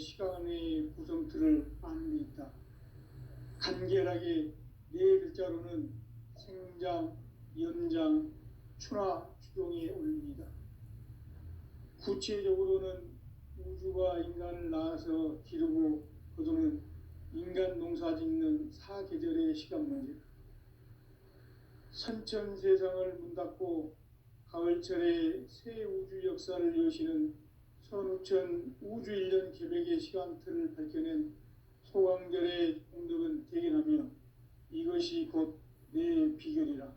시간의 구성틀을 아는 데 있다. 간결하게 네 글자로는 생장, 연장, 추나 추동에 올립니다. 구체적으로는 우주가 인간을 낳아서 기르고 거두는 인간 농사 짓는 사계절의 시간 문제. 선천 세상을 문 닫고 가을철에 새 우주 역사를 여시는 선우천 우주일년 계획의 시간틀을 밝혀낸 소강절의 공덕은 대견하며 이것이 곧 내 비결이라.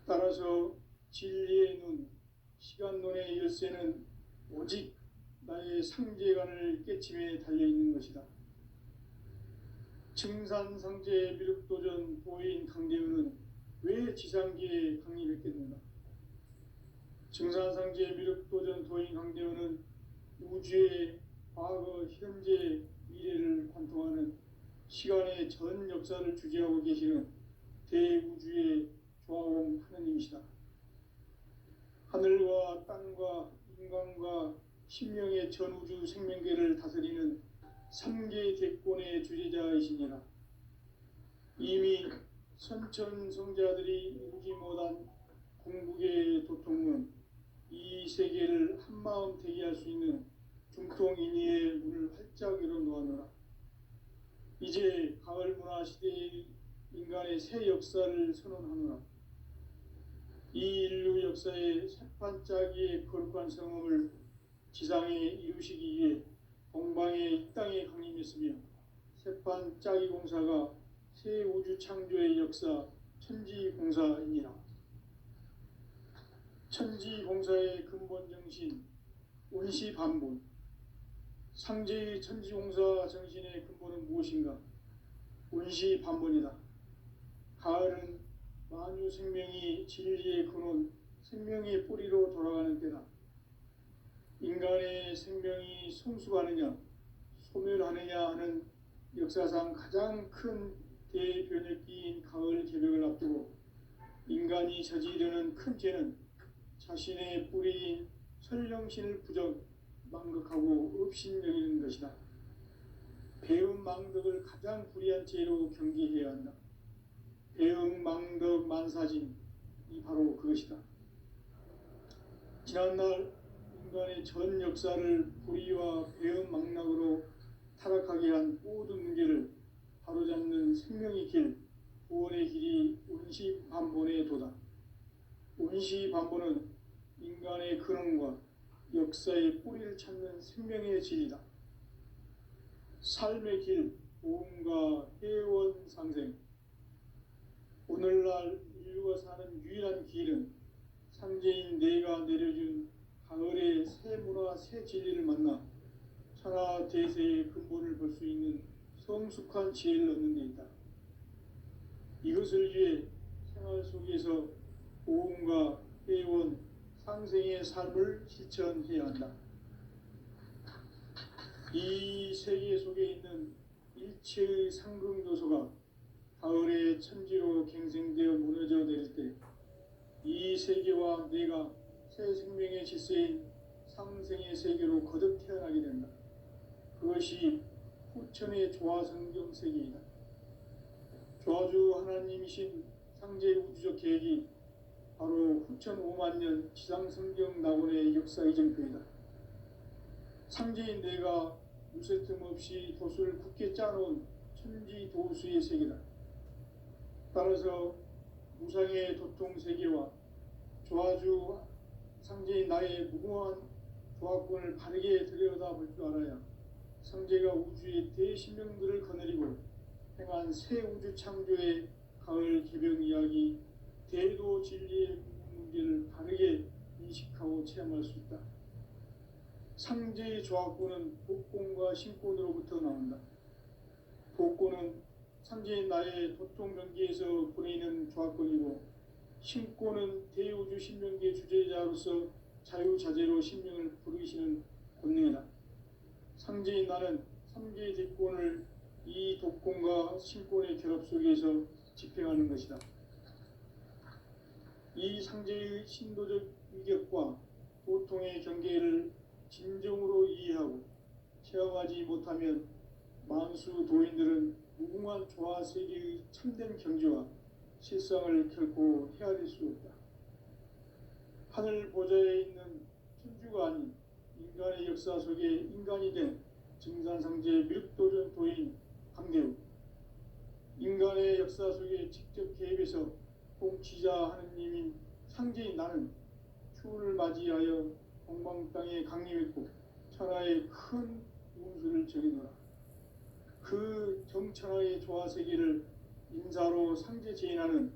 따라서 진리의 눈, 시간론의 열쇠는 오직 나의 상제관을 깨침에 달려있는 것이다. 증산상제 미륵도전 보인 강대우는 왜 지상계에 강림했겠는가? 증산상제 미륵도전 도인 강대우는 우주의 과거, 현재, 미래를 관통하는 시간의 전 역사를 주재하고 계시는 대우주의 조화원 하느님이시다. 하늘과 땅과 인간과 신명의 전우주 생명계를 다스리는 삼계 대권의 주재자이시니라. 이미 선천성자들이 이루지 못한 궁극의 도통은 이 세계를 한마음 되게 할 수 있는 중통인의의 문을 활짝 열어놓았노라. 이제 가을 문화 시대의 인간의 새 역사를 선언하노라. 이 인류 역사의 새판짜기의 거룩한 성음을 지상에 이루시기 위해 동방의 이 땅에 강림했으며 새판짜기 공사가 새 우주 창조의 역사 천지공사이니라. 천지공사의 근본 정신 운시반본. 상제의 천지공사 정신의 근본은 무엇인가? 운시반본이다. 가을은 만유 생명이 진리의 근원, 생명의 뿌리로 돌아가는 때다. 인간의 생명이 성숙하느냐, 소멸하느냐 하는 역사상 가장 큰 대변혁기인 가을 개벽을 앞두고 인간이 저지르는 큰 죄는 자신의 뿌리인 설령신을 부정, 망극하고 업신여기는 것이다. 배음 망덕을 가장 불의한 죄로 경계해야 한다. 배음 망덕 만사진이 바로 그것이다. 지난날 인간의 전 역사를 불의와 배음 망락으로 타락하게 한 모든 문제를 바로잡는 생명의 길, 구원의 길이 운시반본의 도다. 운시반본은 인간의 근원과 역사의 뿌리를 찾는 생명의 진리다. 삶의 길, 보험과 회원 상생. 오늘날 인류가 사는 유일한 길은 상제인 내가 내려준 가을의 새 문화, 새 진리를 만나 천하 대세의 근본을 볼 수 있는 성숙한 지혜를 얻는 데 있다. 이것을 위해 생활 속에서 보험과 회원, 상생의 삶을 실천해야 한다. 이 세계 속에 있는 일체의 상승도소가 가을의 천지로 갱생되어 무너져 내릴 때 이 세계와 내가 새 생명의 질서인 상생의 세계로 거듭 태어나게 된다. 그것이 후천의 조화성경 세계이다. 조화주 하나님이신 상제 우주적 계획이 바로 후천 5만년 지상성경 낙원의 역사 이정표이다. 상제인 내가 무쇠 틈 없이 도수를 굳게 짜놓은 천지도수의 세계다. 따라서 무상의 도통세계와 조화주 상제인 나의 무궁한 조화권을 바르게 들여다볼 줄 알아야 상제가 우주의 대신명들을 거느리고 행한 새 우주 창조의 가을 개벽 이야기, 대도 진리의 문제를 바르게 인식하고 체험할 수 있다. 상제의 조화권은 복권과 신권으로부터 나온다. 복권은 상제인 나의 도통명계에서 보내는 조화권이고, 신권은 대우주 신명계 주제자로서 자유자재로 신명을 부르시는 권능이다. 상제인 나는 삼계의 대권을 이 독권과 신권의 결합 속에서 집행하는 것이다. 이 상제의 신도적 위격과 보통의 경계를 진정으로 이해하고 인정하지 못하면 만수 도인들은 무궁한 조화 세계의 참된 경지와 실상을 결코 헤아릴 수 없다. 하늘 보좌에 있는 천주가 아닌 인간의 역사 속에 인간이 된 증산상제 미륵도전 도인 강대우, 인간의 역사 속에 직접 개입해서 통치자 하느님인 상제인 나는 추운을 맞이하여 동방 땅에 강림했고 천하의 큰 운수를 정해놓아 그 정천하의 조화세계를 인사로 상제 제인하는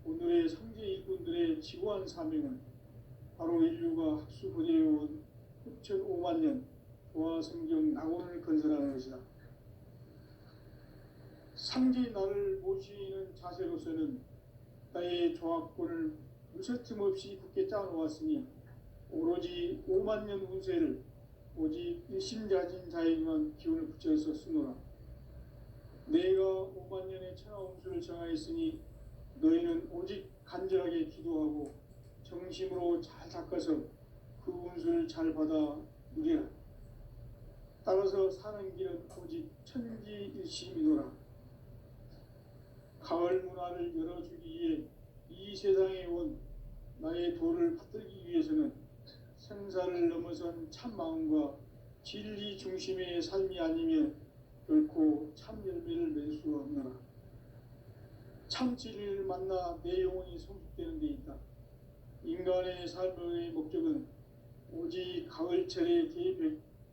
오늘의 상제 일꾼들의 지구한 사명은 바로 인류가 학수부대해온 6,5만 년 조화성경 낙원을 건설하는 것이다. 상제 나를 모시는 자세로서는 나의 조합권을 무설틈 없이 굳게 짜놓았으니 오로지 5만 년 운세를 오직 일심자진 자에게만 기운을 붙여서 쓰노라. 내가 5만 년의 천하 운수를 정하였으니 너희는 오직 간절하게 기도하고 정심으로 잘 닦아서 그 운수를 잘 받아 누리라. 따라서 사는 길은 오직 천지일심이노라. 가을 문화를 열어주기 위해 이 세상에 온 나의 도를 받들기 위해서는 생사를 넘어선 참 마음과 진리 중심의 삶이 아니면 결코 참 열매를 맺을 수 없노라. 참 진리를 만나 내 영혼이 성숙되는 데 있다. 인간의 삶의 목적은 오직 가을철의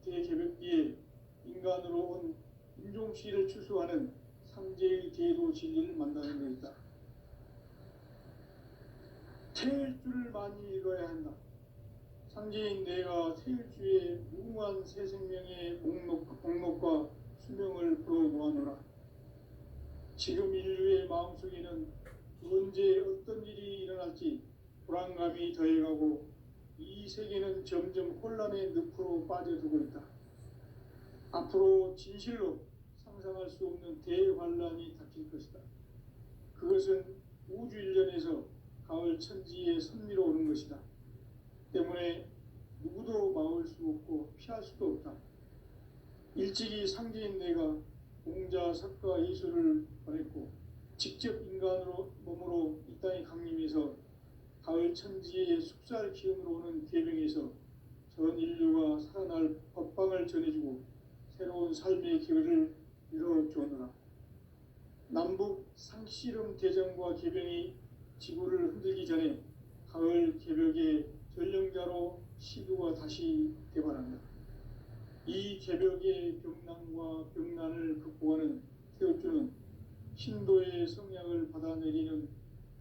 대개벽기에 인간으로 온 인종씨를 추수하는 상제의 대도 진리를 만나는 것이다. 태일주를 많이 읽어야 한다. 상제인 내가 태일주의 무궁한 새 생명의 목록과 수명을 풀어놓아노라. 지금 인류의 마음속에는 언제 어떤 일이 일어날지 불안감이 더해가고 이 세계는 점점 혼란의 늪으로 빠져들고 있다. 앞으로 진실로 상상할 수 없는 대환란이 닥칠 것이다. 그것은 우주 일련에서 가을 천지의 섭리로 오는 것이다. 때문에 누구도 막을 수 없고 피할 수도 없다. 일찍이 상제인 내가 공자, 석가, 이수를 보냈고 직접 인간으로 몸으로 이 땅에 강림해서 가을 천지의 숙살 기운으로 오는 계명에서 전 인류가 살아날 법방을 전해주고 새로운 삶의 기회를 이뤄주었노라. 남북 상씨름 대전과 개병이 지구를 흔들기 전에 가을 개벽의 전령자로 시도가 다시 개발한다. 이 개벽의 병난과 병난을 극복하는 태울주는 신도의 성약을 받아내리는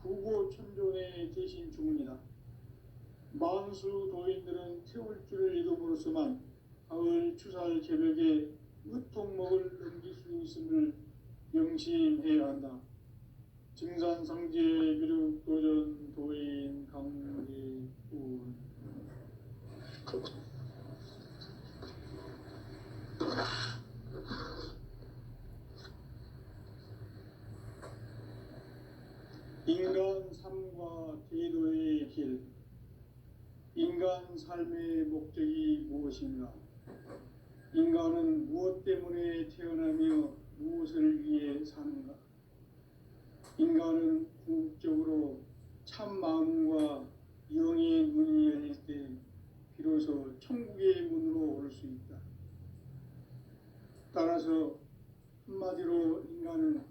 부고천존의 대신 주문이다. 만수 도인들은 태울주를 이름으로서만 가을 추살 개벽에 으통목을 넘길 수 있음을 명심해야 한다. 증산상제 미륵도전 도인 강대훈. 인간 삶과 대도의 길. 인간 삶의 목적이 무엇인가? 인간은 무엇 때문에 태어나며 무엇을 위해 사는가? 인간은 궁극적으로 참 마음과 영의 문이 열릴 때 비로소 천국의 문으로 올 수 있다. 따라서 한마디로 인간은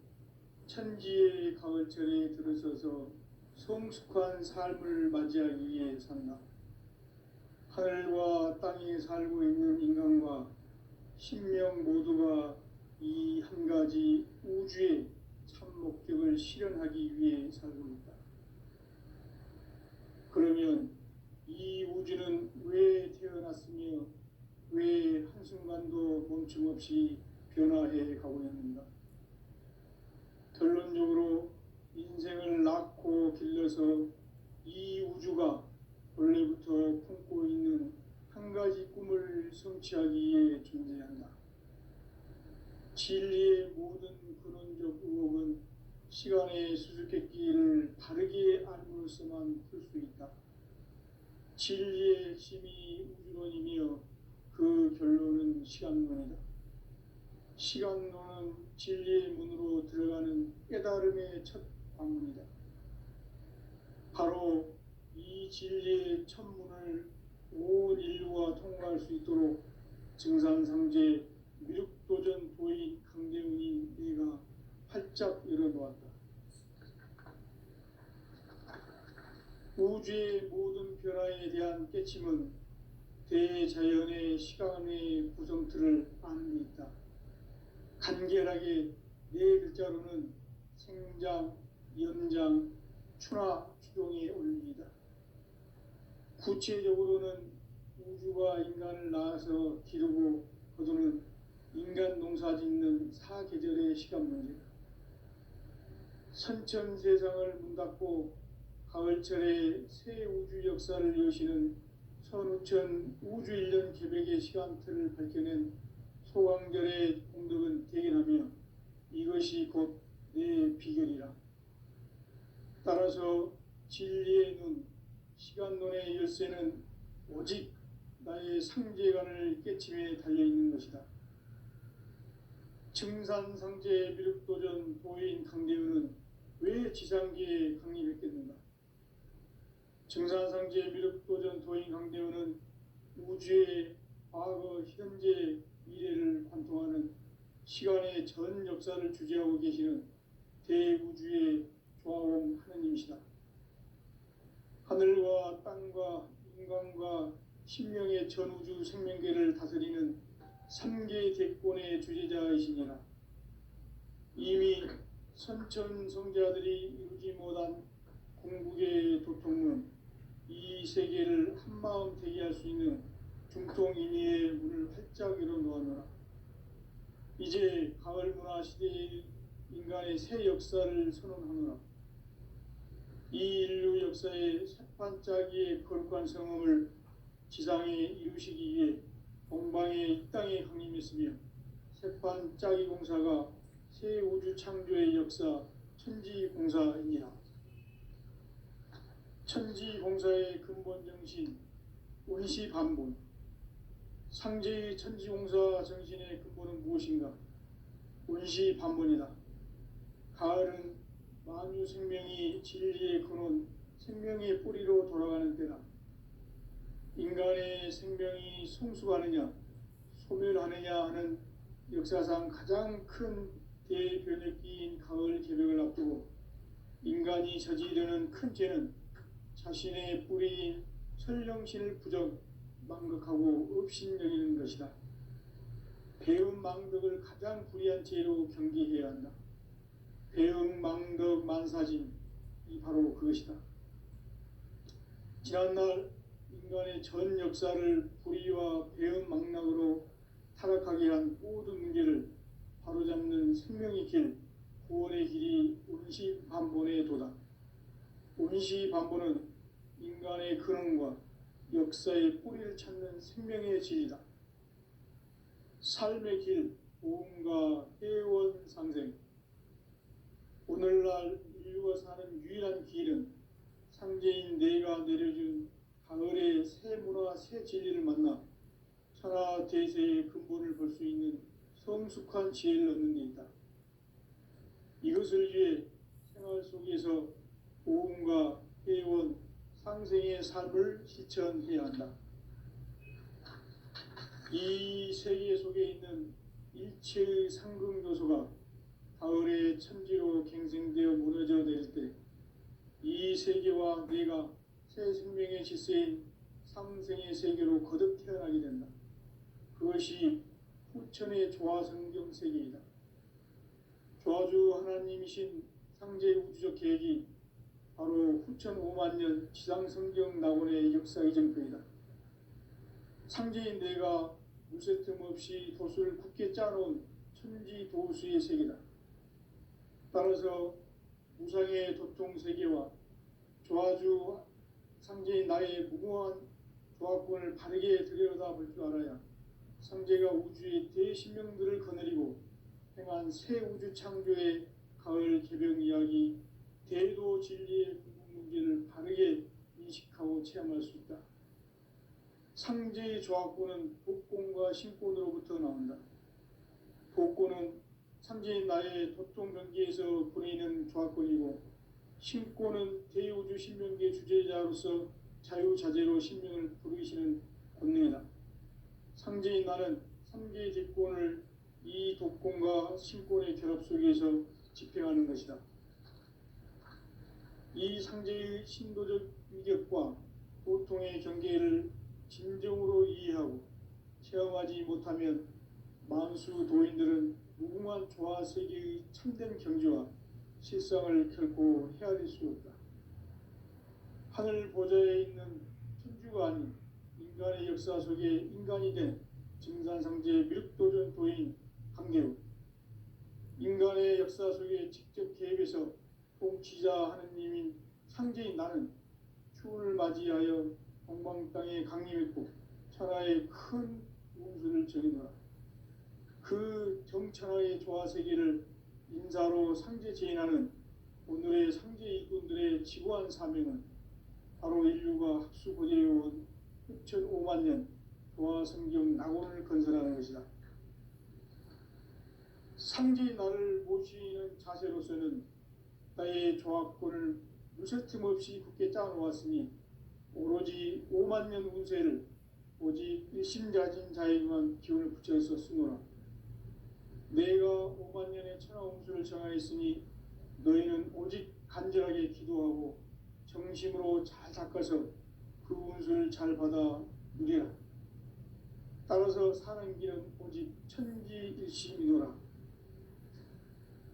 천지의 가을철에 들어서서 성숙한 삶을 맞이하기 위해 산다. 하늘과 땅에 살고 있는 인간과 신명 모두가 이 한 가지 우주의 참 목적을 실현하기 위해 살고 있다. 그러면 이 우주는 왜 태어났으며 왜 한순간도 멈춤없이 변화해 가고 있는가? 결론적으로 인생을 낳고 길러서 이 우주가 원래부터 품고 있는 한 가지 꿈을 성취하기 위해 존재한다. 진리의 모든 근원적 의혹은 시간의 수수께끼를 바르게 알므로써만 풀 수 있다. 진리의 핵심이 우주론이며 그 결론은 시간론이다. 시간론은 진리의 문으로 들어가는 깨달음의 첫 방문이다. 바로 이 진리의 첫 문을 온 인류가 통과할 수 있도록 증산상제 미륵도전 도인 강대훈이 내가 활짝 열어놓았다. 우주의 모든 변화에 대한 깨침은 대자연의 시간의 구성틀을 아는 데 있다. 간결하게 네 글자로는 생장, 연장, 추나 추종의 원리이다. 구체적으로는 우주가 인간을 낳아서 기르고 거두는 인간 농사 짓는 사계절의 시간 문제다. 선천 세상을 문 닫고 가을철에 새 우주 역사를 여시는 선우천 우주 1년 계백의 시간틀을 밝혀낸 소강절의 공덕은 대견하며 이것이 곧 내 비결이라. 따라서 진리의 눈, 시간론의 열쇠는 오직 나의 상제관을 깨침에 달려있는 것이다. 증산상제 미륵도전 도인 강대훈은 왜 지상계에 강림했겠는가? 증산상제 미륵도전 도인 강대훈은 우주의 과거, 현재, 미래를 관통하는 시간의 전 역사를 주재하고 계시는 대우주의 조화원 하느님이시다. 하늘과 땅과 인간과 신명의 전우주 생명계를 다스리는 3개 대권의 주제자이시니라. 이미 선천성자들이 이루지 못한 궁극의 도통은 이 세계를 한마음 되게 할 수 있는 중통인의의 문을 활짝 열어놓았노라. 이제 가을 문화 시대의 인간의 새 역사를 선언하노라. 이 인류 역사의 새반짝이의 거룩한 성음을 지상에 이루시기 위해 동방의 이 땅에 강림했으며 새반짝이 공사가 새 우주 창조의 역사 천지공사이니라. 천지공사의 근본 정신 원시반본. 상제의 천지공사 정신의 근본은 무엇인가? 원시반본이다. 가을은 만유 생명이 진리의 근원, 생명의 뿌리로 돌아가는 때다. 인간의 생명이 성숙하느냐, 소멸하느냐 하는 역사상 가장 큰 대변혁기인 가을 개벽을 앞두고 인간이 저지르는 큰 죄는 자신의 뿌리인 설령신을 부정, 망극하고 업신여기는 것이다. 배움 망덕을 가장 불의한 죄로 경계해야 한다. 배움 망덕 만사진, 이 바로 그것이다. 지난날 인간의 전 역사를 불의와 배움 망락으로 타락하게 한 모든 문제를 바로잡는 생명의 길, 구원의 길이 원시반본의 도다. 원시반본은 인간의 근원과 역사의 뿌리를 찾는 생명의 진리다. 삶의 길, 보험과 회원 상생. 오늘날 인류가 사는 유일한 길은 상제인 내가 내려준 가을의 새 문화, 새 진리를 만나 천하 대세의 근본을 볼 수 있는 성숙한 지혜를 얻는 데 있다. 이것을 위해 생활 속에서 보험과 회원, 상생의 삶을 실천해야 한다. 이 세계 속에 있는 일체의 상극 요소가 가을의 천지로 갱생되어 무너져 내릴 때 이 세계와 내가 새 생명의 질서인 상생의 세계로 거듭 태어나게 된다. 그것이 후천의 조화성경 세계이다. 조화주 하나님이신 상제 우주적 계획이 바로 후천 5만 년 지상성경 낙원의 역사 이정표이다. 상제인 내가 무쇠 틈 없이 도수를 굳게 짜놓은 천지 도수의 세계다. 따라서 무상의 도통 세계와 조화주 상제인 나의 무궁한 조화권을 바르게 들여다볼 줄 알아야 상제가 우주의 대신명들을 거느리고 행한 새 우주 창조의 가을 개벽 이야기, 대도 진리의 궁극 문제를 바르게 인식하고 체험할 수 있다. 상제의 조화권은 복권과 신권으로부터 나온다. 복권은 상제인 나의 도통 경계에서 보내는 조합권이고, 신권은 대우주 신명계 주제자로서 자유자재로 신명을 부르시는 권능이다. 상제인 나는 3개의 직권을 이 독권과 신권의 결합 속에서 집행하는 것이다. 이 상제의 신도적 위격과 보통의 경계를 진정으로 이해하고 체험하지 못하면 만수 도인들은 무궁한 조화세계의 참된 경지와 실상을 결코 헤아릴 수 없다. 하늘 보좌에 있는 천주가 아닌 인간의 역사 속에 인간이 된 증산상제 미륵도전 도인 강대우, 인간의 역사 속에 직접 개입해서 통치자 하느님인 상제인 나는 추운을 맞이하여 동방 땅에 강림했고 천하의 큰 운수를 전이노라. 그 정천하의 조화세계를 인사로 상제 제인하는 오늘의 상제 일꾼들의 지구한 사명은 바로 인류가 학수고대해온 6,5만 년 조화성경 낙원을 건설하는 것이다. 상제인 나를 모시는 자세로서는 나의 조합권을 무쇠틈 없이 굳게 짜놓았으니 오로지 5만 년 운세를 오직 일심자진 자에게만 기운을 붙여서 쓰노라. 내가 5만 년의 천하 운수를 정하였으니 너희는 오직 간절하게 기도하고 정심으로 잘 닦아서 그 운수를 잘 받아 누리라. 따라서 사는 길은 오직 천지일심이노라.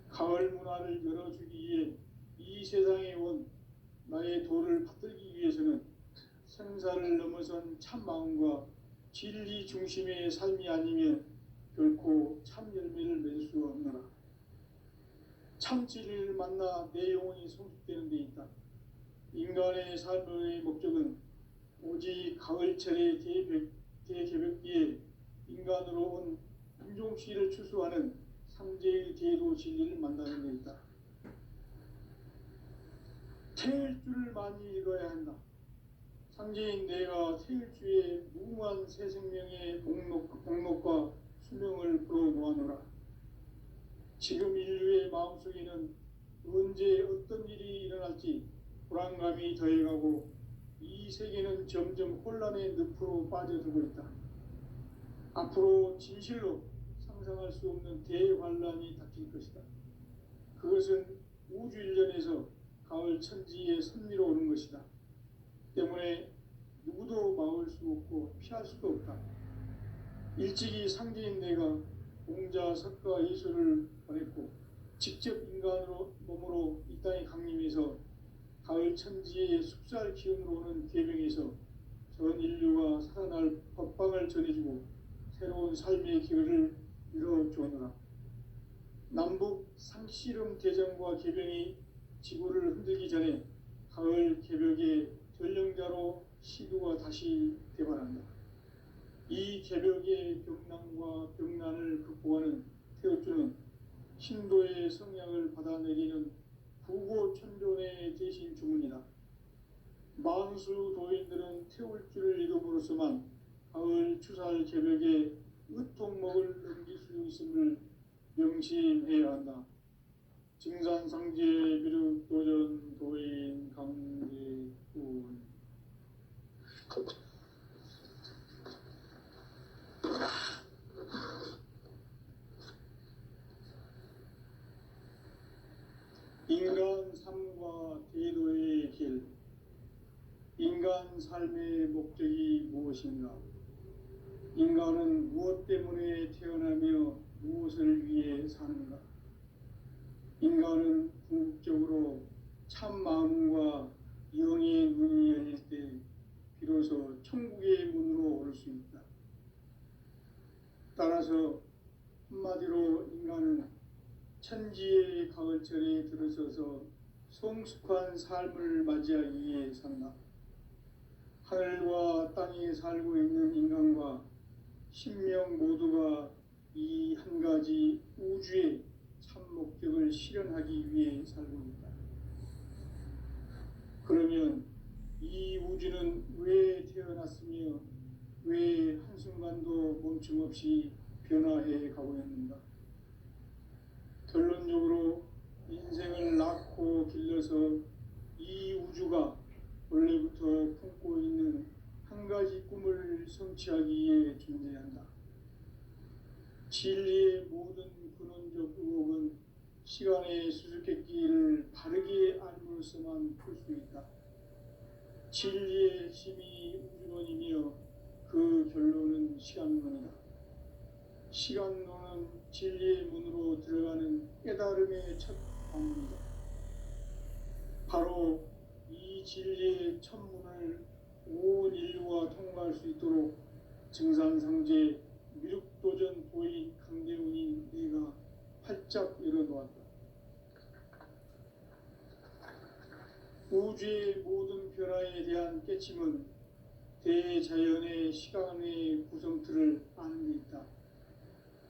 가을 문화를 열어주기 위해 이 세상에 온 나의 도를 받들기 위해서는 생사를 넘어선 참 마음과 진리 중심의 삶이 아니면 결코 참 열매를 맺을 수 없노라. 참 진리를 만나 내 영혼이 성숙되는 데 있다. 인간의 삶의 목적은 오직 가을철의 대개벽기에 인간으로 온 인종씨를 추수하는 상제의 대도 진리를 만나는 데 있다. 태일주를 많이 읽어야 한다. 상제인 내가 태일주의 무궁한 새 생명의 목록과 수명을 풀어놓아노라. 지금 인류의 마음속에는 언제 어떤 일이 일어날지 불안감이 더해가고 이 세계는 점점 혼란의 늪으로 빠져들고 있다. 앞으로 진실로 상상할 수 없는 대환란이 닥칠 것이다. 그것은 우주 일련에서 가을 천지에 선미로 오는 것이다. 때문에 누구도 막을 수 없고 피할 수도 없다. 일찍이 상제인 내가 공자, 석가, 예수를 보냈고 직접 인간으로 몸으로 이 땅에 강림해서 가을 천지의 숲살 기운으로 오는 계명에서 전 인류가 살아날 법방을 전해주고 새로운 삶의 기회를 이뤄주오노라. 남북 상씨름 대전과 개병이 지구를 흔들기 전에 가을 개벽의 전령자로 시두가 다시 대발한다. 이 개벽의 병난과 병난을 극복하는 태우주는 신도의 성향을 받아내리는 부고천존의 대신 주문이다. 만수 도인들은 태울주를 읽음으로써만 가을 추살 개벽에 으통목을 넘길 수 있음을 명심해야 한다. 증산상제 미륵도전 도인 강대훈. 인간 삶과 대도의 길. 인간 삶의 목적이 무엇인가? 인간은 무엇 때문에 태어나며 무엇을 위해 사는가? 인간은 궁극적으로 참 마음과 영의 문이 열릴 때 비로소 천국의 문으로 올 수 있다. 따라서 한마디로 인간은 천지의 가을철에 들어서서 성숙한 삶을 맞이하기 위해 산다. 하늘과 땅에 살고 있는 인간과 신명 모두가 이 한 가지 우주의 참 목적을 실현하기 위해 살고 있다. 그러면 이 우주는 왜 태어났으며 왜 한순간도 멈춤없이 변화해 가고 있는가? 진리의 모든 근원적 의혹은 시간의 수수께끼를 바르게 알므로써만 풀 수 있다. 진리의 핵심이 우주론이며 그 결론은 시간론이다. 시간론은 진리의 문으로 들어가는 깨달음의 첫 방문이다. 바로 이 진리의 첫 문을 온 인류가 통과할 수 있도록 증산상제 미륵도전 도인 강대훈인 내가 활짝 열어놓았다. 우주의 모든 변화에 대한 깨침은 대자연의 시간의 구성틀을 아는 데 있다.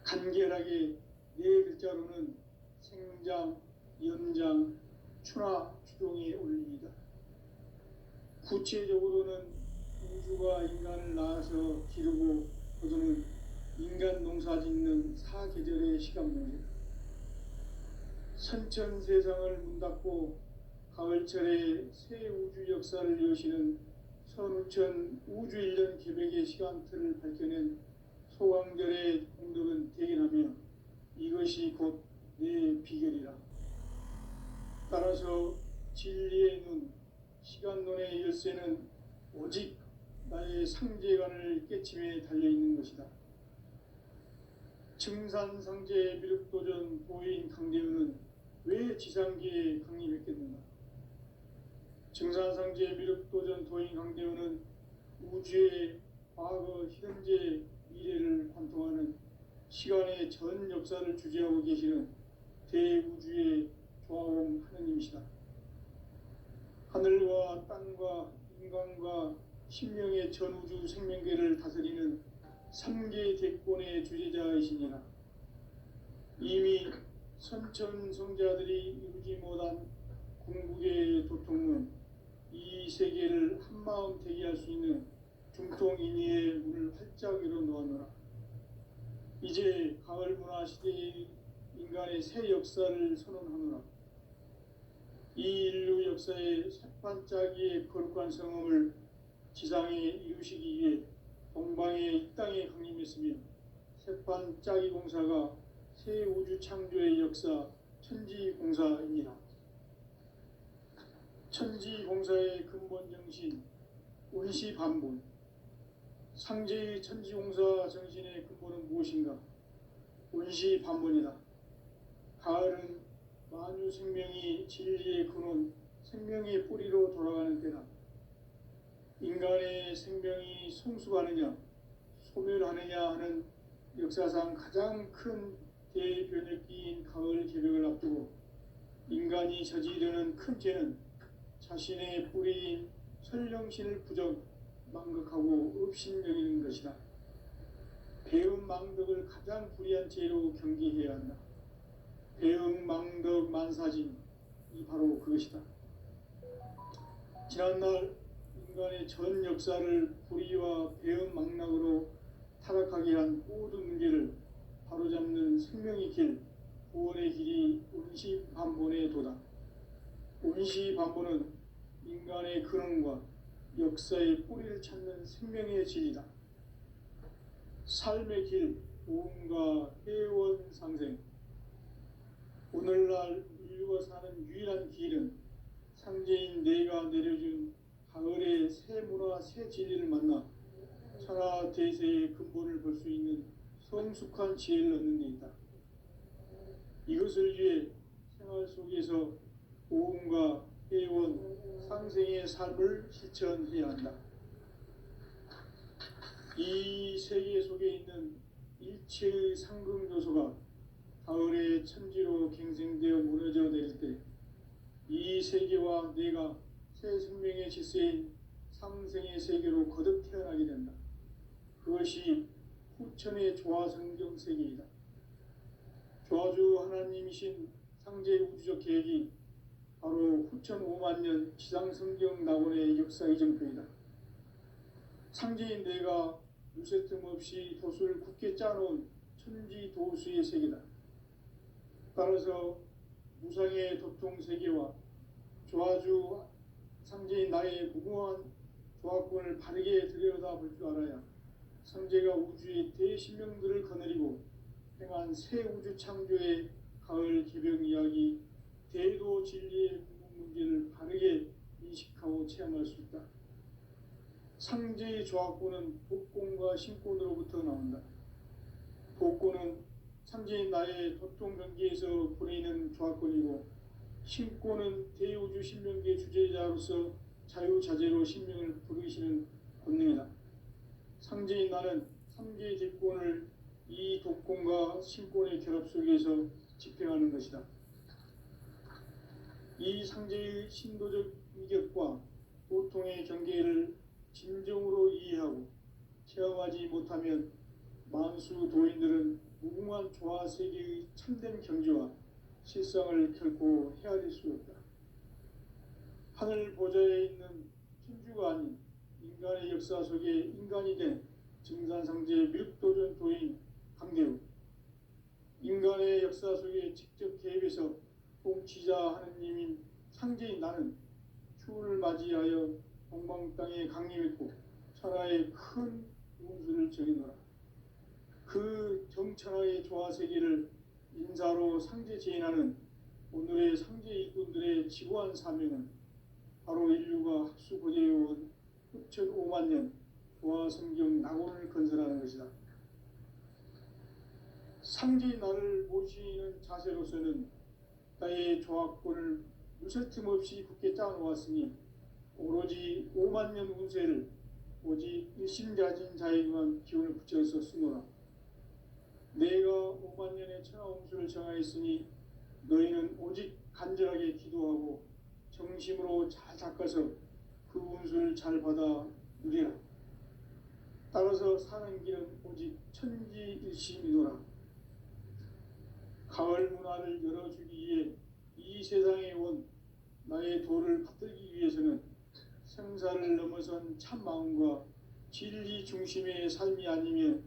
간결하게 네 글자로는 생장, 연장, 추나 추동의 원리이다. 구체적으로는 우주가 인간을 낳아서 기르고 거두는 인간 농사 짓는 사계절의 시간문이다. 선천세상을 문닫고 가을철에 새 우주 역사를 여시는 선우천 우주일년 계백의 시간틀을 밝혀낸 소강절의 공덕은 대견하며 이것이 곧 내 비결이라. 따라서 진리의 눈, 시간론의 열쇠는 오직 나의 상제관을 깨침에 달려있는 것이다. 증산상제 미륵도전 도인 강대훈은 왜 지상계에 강림했겠는가? 증산상제 미륵도전 도인 강대훈은 우주의 과거, 현재, 미래를 관통하는 시간의 전 역사를 주재하고 계시는 대우주의 조화옴 하느님이시다. 하늘과 땅과 인간과 신명의 전우주 생명계를 다스리는 3개 대권의 주재자이시니라. 이미 선천성자들이 이루지 못한 궁극의 도통은 이 세계를 한마음 대기할 수 있는 중통인의의 문을 활짝 열어놓았노라. 이제 가을 문화 시대의 인간의 새 역사를 선언하노라. 이 인류 역사의 새반짝이의 거룩한 성음을 지상에 이루시기 위해 동방의 이 땅에 강림했으며 새반짝이 공사가 새 우주 창조의 역사 천지공사입니다. 천지공사의 근본 정신 운시반본. 상제의 천지공사 정신의 근본은 무엇인가? 운시반본이다. 가을은 만유 생명이 진리의 근원, 생명의 뿌리로 돌아가는 때다. 인간의 생명이 성숙하느냐, 소멸하느냐 하는 역사상 가장 큰 대변혁기인 가을 개벽을 앞두고 인간이 저지르는 큰 죄는 자신의 뿌리인 설령신을 부정, 망극하고 업신여기는 것이다. 배음 망덕을 가장 불의한 죄로 경계해야 한다. 배음 망덕 만사진, 이 바로 그것이다. 지난날 인간의 전 역사를 불의와 배음 망락으로 타락하게 한 모든 문제를 바로잡는 생명의 길, 구원의 길이 운시반본의 도다. 운시반본은 인간의 근원과 역사의 뿌리를 찾는 생명의 진리다. 삶의 길, 보험과 회원 상생. 오늘날 인류가 사는 유일한 길은 상제인 내가 내려준 가을의 새 문화, 새 진리를 만나 천하 대세의 근본을 볼 수 있는 성숙한 지혜를 얻는 데 있다. 이것을 위해 생활 속에서 보험과 회원, 상생의 삶을 실천해야 한다. 이 세계 속에 있는 일체의 상금 요소가 가을의 천지로 갱생되어 무너져 내릴 때 이 세계와 내가 새 생명의 질서인 상생의 세계로 거듭 태어나게 된다. 그것이 후천의 조화성경 세계이다. 조화주 하나님이신 상제 우주적 계획이 바로 후천 5만 년 지상성경 낙원의 역사 이정표이다. 상제인 내가 유세 틈 없이 도수를 굳게 짜놓은 천지 도수의 세계다. 따라서 무상의 도통 세계와 조화주 상제인 나의 무궁한 조화권을 바르게 들여다볼 줄 알아야 상제가 우주의 대신명들을 거느리고 행한 새 우주 창조의 가을 개벽 이야기, 대도 진리의 궁극 문제를 바르게 인식하고 체험할 수 있다. 상제의 조합구는 복권과 신권으로부터 나온다. 복권은 상제인 나의 도통 경계에서 부리는 조합권이고, 신권은 대우주 신명계 주제자로서 자유자재로 신명을 부르시는 권능이다. 상제인 나는 3개의 대권을 이 독권과 신권의 결합 속에서 집행하는 것이다. 이 상제의 신도적 위격과 보통의 경계를 진정으로 이해하고 체험하지 못하면 만수 도인들은 무궁한 조화 세계의 참된 경지와 실상을 결코 헤아릴 수 없다. 하늘 보좌에 있는 천주가 아닌 인간의 역사 속에 인간이 된 증산상제 밀도전 도인 강대우, 인간의 역사 속에 직접 개입해서 통치자 하느님인 상제인 나는 추운을 맞이하여 동방 땅에 강림했고 천하의 큰 운수를 정해놓으라. 그 정천하의 조화세계를 인사로 상제 제인하는 오늘의 상제 일꾼들의 지구한 사명은 바로 인류가 학수고대해온 흡천 5만 년 조화성경 낙원을 건설하는 것이다. 상제인 나를 모시는 자세로서는 나의 조합권을 무설틈 없이 굳게 짜놓았으니 오로지 5만 년 운세를 오직 일심가진 자에게만 기운을 붙여서 쓰노라. 내가 5만 년의 천하운수를 정하였으니 너희는 오직 간절하게 기도하고 정심으로 잘 닦아서 그 운수를 잘 받아 누리라. 따라서 사는 길은 오직 천지일심이노라. 가을 문화를 열어주기 위해 이 세상에 온 나의 도를 받들기 위해서는 생사를 넘어선 참 마음과 진리 중심의 삶이 아니면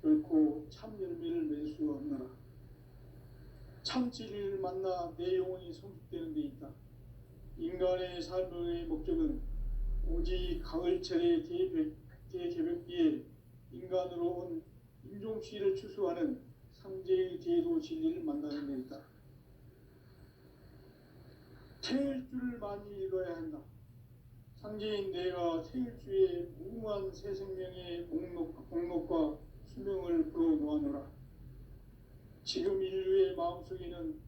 결코 참 열매를 맺을 수 없노라. 참 진리를 만나 내 영혼이 성숙되는 데 있다. 인간의 삶의 목적은 오직 가을철의 대개벽기에 인간으로 온 인종시를 추수하는 상제의 대도 진리를 만나는 데 있다. 태일주를 많이 읽어야 한다. 상제인 내가 태일주의 무궁한 새 생명의 공록과 수명을 불어놓아노라. 지금 인류의 마음속에는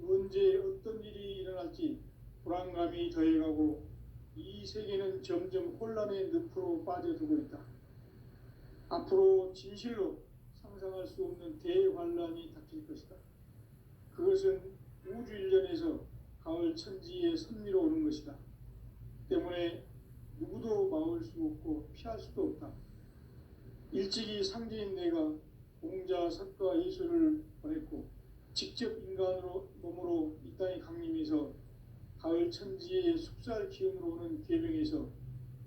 언제 어떤 일이 일어날지 불안감이 더해가고 이 세계는 점점 혼란의 늪으로 빠져들고 있다. 앞으로 진실로 상상할 수 없는 대환란이 닥칠 것이다. 그것은 우주 일련에서 가을 천지의 섭리로 오는 것이다. 때문에 누구도 막을 수 없고 피할 수도 없다. 일찍이 상제인 내가 공자, 석가, 예수를 보냈고 직접 인간으로 몸으로 이 땅에 강림해서 가을 천지의 숙살 기운으로 오는 계명에서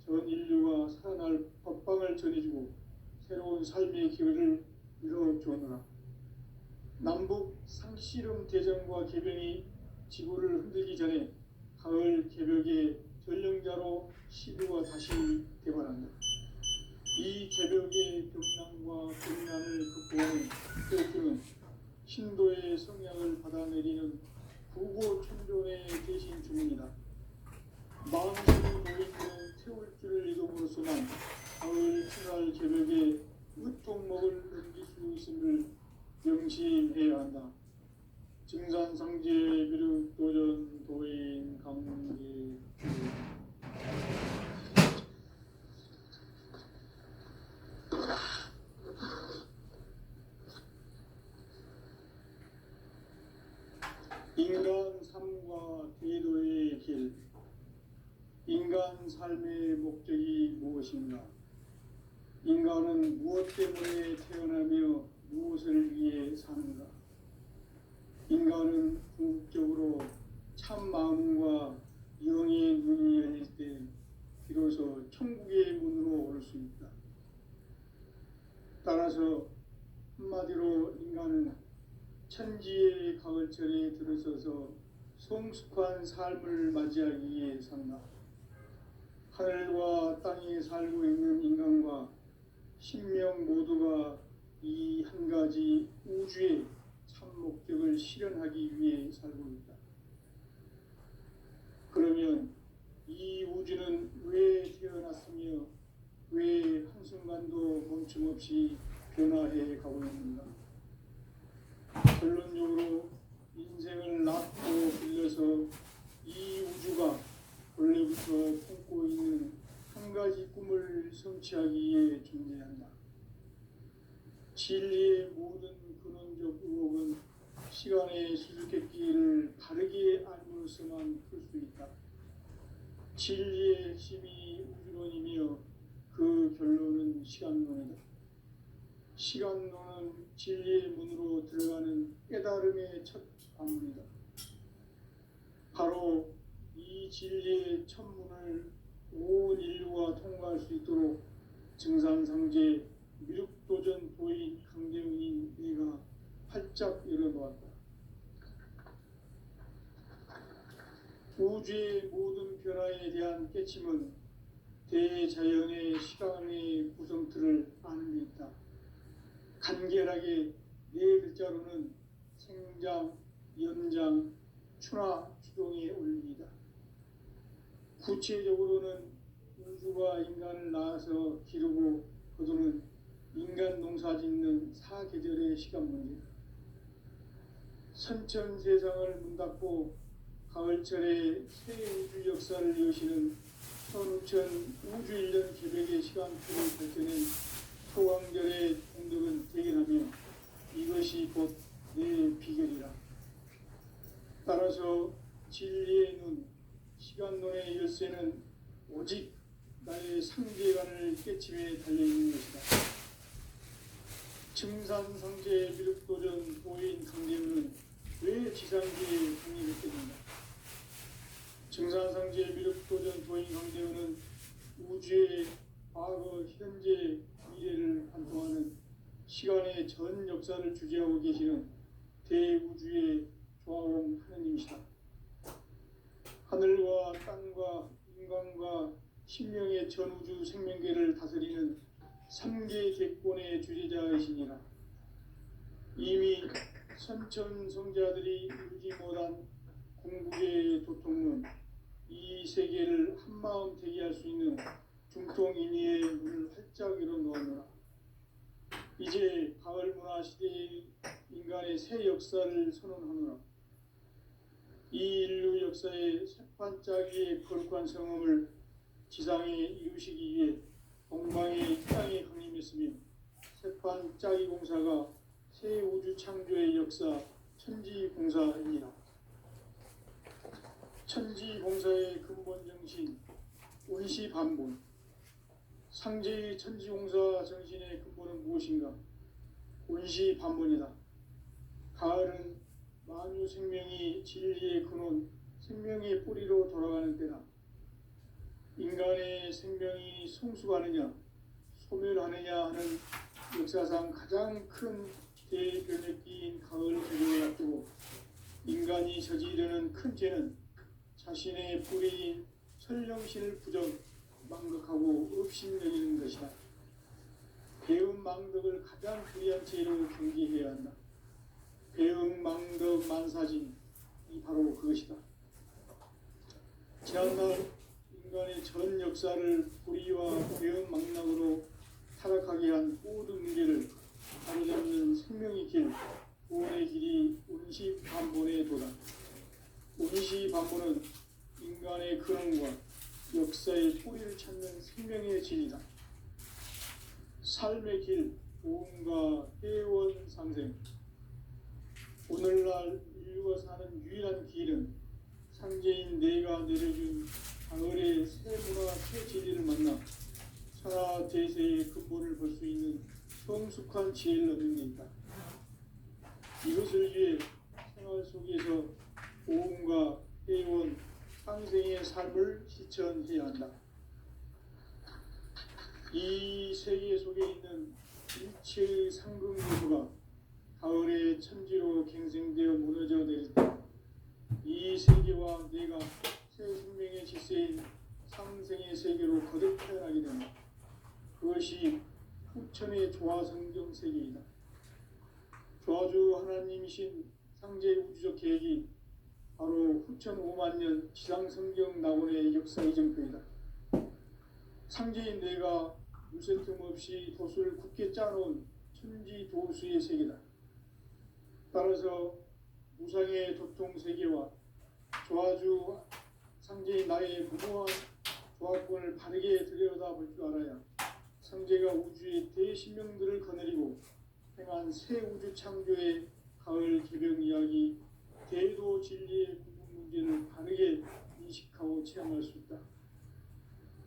전 인류가 살아날 법방을 전해주고 새로운 삶의 기회를 이뤄주었노라. 남북 상씨름 대전과 계병이 지구를 흔들기 전에 가을 개벽의 전령자로 시류가 다시 개발한다. 이 개벽의 병난과 병난을 극복하는 태극기는 신도의 성향을 받아내리는 부고 천존의 대신 주문이다. 마음속의 노인들은 태울 줄을 이름으로서만 가을春날 개벽에 으통목을 넘길 수 있음을 명심해야 한다. 증산상제 비륵 도전 도인 강문기 인간 삶과 대도의 길. 인간 삶의 목적이 무엇인가? 인간은 무엇 때문에 태어나며 무엇을 위해 사는가? 인간은 궁극적으로 참 마음과 영의 눈이 열릴 때 비로소 천국의 문으로 올 수 있다. 따라서 한마디로 인간은 천지의 가을철에 들어서서 성숙한 삶을 맞이하기 위해 산다. 하늘과 땅에 살고 있는 인간과 신명 모두가 이 한 가지 우주 우주의 참 목적을 실현하기 위해 살고 있다. 그러면 이 우주는 왜 태어났으며 왜 한순간도 멈춤없이 변화해 가고 있는가? 결론적으로 인생을 낳고 빌려서 이 우주가 원래부터 품고 있는 한 가지 꿈을 성취하기 위해 존재한다. 진리의 모든 근원적 의혹은 시간의 수수께끼를 바르게 알므로서만 풀 수 있다. 진리의 핵심이 우주론이며 그 결론은 시간론이다. 시간론은 진리의 문으로 들어가는 깨달음의 첫 관문이다. 바로 이 진리의 첫 문을 온 인류가 통과할 수 있도록 증산상제 미륵도전 도인 강대웅인 네가 활짝 열어놓았다. 우주의 모든 변화에 대한 깨침은 대자연의 시간의 구성틀을 아는 데 있다. 간결하게 네 글자로는 생장, 연장, 추나 추동의 원리이다. 구체적으로는 우주가 인간을 낳아서 기르고 거두는 인간 농사 짓는 사계절의 시간 문제. 선천 세상을 문닫고 가을철에 새 우주 역사를 여시는 15,000 우주 1년 계백의 시간표를 밝혀낸 소강절의 공덕은 대견하며 이것이 곧 내 비결이라. 따라서 진리의 눈, 시간론의 열쇠는 오직 나의 상계관을 깨침에 달려있는 것이다. 증산상제 미륵도전 도인 강대웅은 왜 지상계에 강림했겠는가? 증산상제 미륵도전 도인 강대웅은 우주의 과거, 현재, 미래를 관통하는 시간의 전 역사를 주재하고 계시는 대우주의 조화원 하느님이시다. 하늘과 땅과 인간과 신명의 전우주 생명계를 다스리는 3계 객권의 주재자이시니라. 이미 선천성자들이 이루지 못한 궁극의 도통론, 이 세계를 한마음 되게 할 수 있는 중통인의의 문을 활짝 열어놓았노라. 이제 가을 문화 시대의 인간의 새 역사를 선언하노라. 이 인류 역사의 새판짜기의 거룩한 성험을 지상에 이루시기 위해 동방의 땅에 강림했으며 새판짜기 공사가 새 우주 창조의 역사 천지공사이니라. 천지공사의 근본 정신 원시반본. 상제의 천지공사 정신의 근본은 무엇인가? 원시반본이다. 가을은 만유 생명이 진리의 근원, 생명의 뿌리로 돌아가는 때다. 인간의 생명이 성숙하느냐, 소멸하느냐 하는 역사상 가장 큰 대변혁기인 가을 계절을 앞두고 인간이 저지르는 큰 죄는 자신의 뿌리인 설령신을 부정, 망덕하고 업신여기는 것이다. 배음 망덕을 가장 불의한 죄로 경계해야 한다. 배음 망덕 만사진이 바로 그것이다. 지난날 인간의 전 역사를 불의와 배음 망락으로 타락하게 한 모든 문제를 바로잡는 생명의 길, 구원의 길이 원시반본의 도다. 원시반본은 인간의 근원과 역사의 뿌리를 찾는 생명의 진이다. 삶의 길, 보험과 회원 상생. 오늘날 인류가 사는 유일한 길은 상제인 내가 내려준 가을의 새 문화, 새 진리를 만나 천하 대세의 근본을 볼 수 있는 성숙한 지혜를 얻는 데 있다. 이것을 위해 생활 속에서 보험과 회원, 상생의 삶을 실천해야 한다. 이 세계 속에 있는 일체의 상극 요소가 가을의 천지로 갱생되어 무너져 내릴 때 이 세계와 내가 새 생명의 질서인 상생의 세계로 거듭 태어나게 된다. 그것이 후천의 조화성경 세계이다. 조화 조아주 하나님이신 상제 우주적 계획이 바로 후천 5만 년 지상성경 낙원의 역사의 정표이다. 상제인 내가 무쇠 틈 없이 돛을 굳게 짜놓은 천지도수의 세계다. 따라서 무상의 도통 세계와 조아주 상제인 나의 무모한 조합권을 바르게 들여다볼 줄 알아야 상제가 우주의 대신명들을 거느리고 행한 새 우주 창조의 가을 개벽 이야기, 대도 진리의 구분 문제를 바르게 인식하고 체험할 수 있다.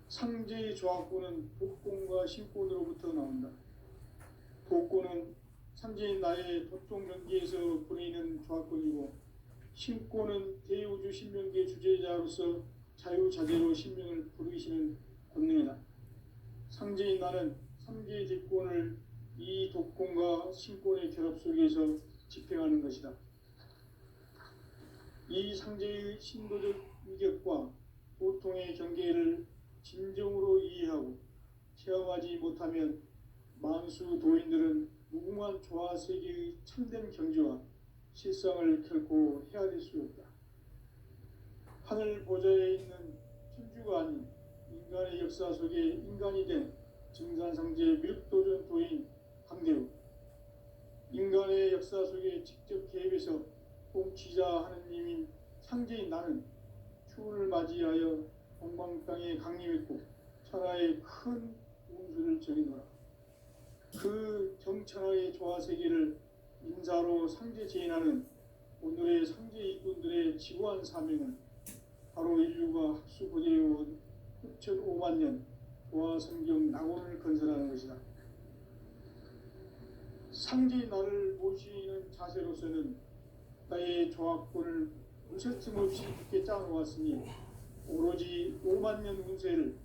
상제의 조합권은 복권과 신권으로부터 나온다. 복권은 상제인 나의 도통 경계에서 보내는 조합권이고, 신권은 대우주 신명계 주제자로서 자유자재로 신명을 부르시는 권능이다. 상제인 나는 3개의 뒷권을 이 독권과 신권의 결합 속에서 집행하는 것이다. 이 상제의 신도적 위격과 보통의 경계를 진정으로 이해하고 체험하지 못하면 만수 도인들은 무궁한 조화 세계의 참된 경지와 실상을 결코 헤아릴 수 없다. 하늘 보좌에 있는 천주가 아닌 인간의 역사 속에 인간이 된 증산상제 미륵도전 도인 강대우, 인간의 역사 속에 직접 개입해서 통치자 하느님인 상제인 나는 추운을 맞이하여 동방 땅에 강림했고 천하의 큰 운수를 전이노라. 그 정천하의 조화세계를 인사로 상제 제인하는 오늘의 상제 일꾼들의 지구한 사명은 바로 인류가 학수고대해온 후천 5만 년 조화성경 낙원을 건설하는 것이다. 상제의 나를 모시는 자세로서는 나의 조합권을 무쇠틈 없이 굳게 짜놓았으니 오로지 5만 년 운세를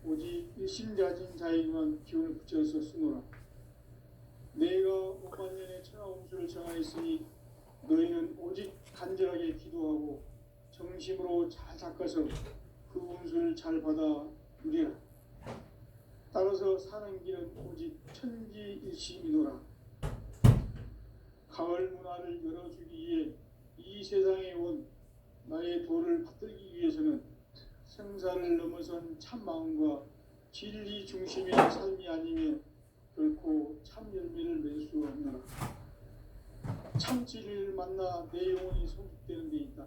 오직 일심자진 자에게만 기운을 붙여서 쓰노라. 내가 5만 년의 천하운수를 정하였으니 너희는 오직 간절하게 기도하고 정심으로 잘 닦아서 그 운수를 잘 받아 누리라. 따라서 사는 길은 오직 천지일심이노라. 가을 문화를 열어주기 위해 이 세상에 온 나의 도를 받들기 위해서는 생사를 넘어선 참 마음과 진리 중심의 삶이 아니면 결코 참 열매를 맺을 수 없노라. 참 진리를 만나 내 영혼이 성숙되는 데 있다.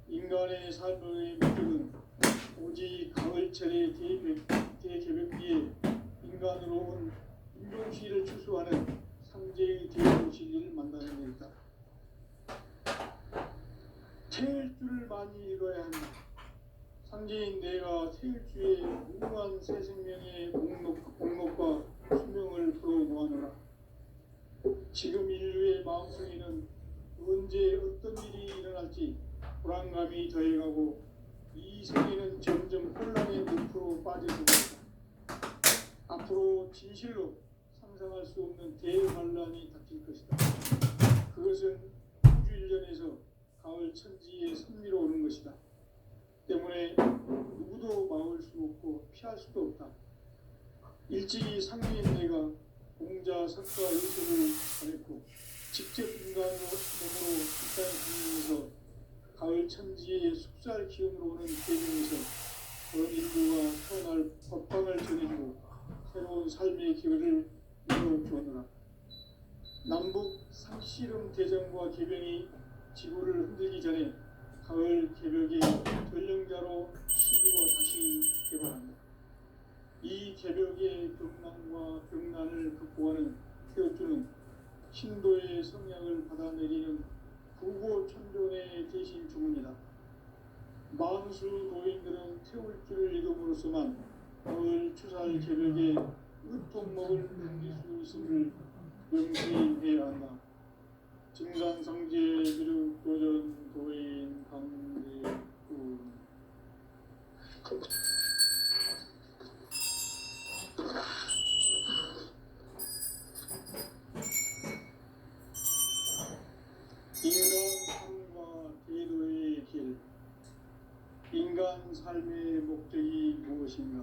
인간의 삶의 목적은 오직 가을철의 대개벽기에 인간으로 온 인종시를 추수하는 상제의 대도 진리를 만나는 데 있다. 태일주를 많이 읽어야 한다. 상제인 내가 태일주의 무궁한 새 생명의 공록과 수명을 풀어놓아노라. 지금 인류의 마음속에는 언제 어떤 일이 일어날지 불안감이 더해가고 이 세계는 점점 혼란의 늪으로 빠져들고 있다. 앞으로 진실로 상상할 수 없는 대환란이 닥칠 것이다. 그것은 우주일련에서 가을 천지의 섭리로 오는 것이다. 때문에 누구도 막을 수 없고 피할 수도 없다. 일찍이 상제인 내가 공자 석가 일서를 전했고 직접 인간으로 몸으로 이 땅에 다니면서 가을 천지의 숙살 기운으로 오는 계명에서 전 인류가 태어날 법방을 전해주고 새로운 삶의 기회를 열어주었노라. 남북 상씨름 대전과 개병이 지구를 흔들기 전에 가을 개벽의 전령자로 시구가 다시 개방한다. 이 개벽의 경난과 병난을 극복하는 태어주는 신도의 성량을 받아내리는 구고천존의 대신 주문이다. 만수 도인들은 태울주를 읽음으로써만 가을 추살 개벽에 으통먹을 남길 수 있음을 명시해야 한다. 증산상제 미륵도전 도인 강대우. 인간 삶과 대도의 길. 인간 삶의 목적이 무엇인가?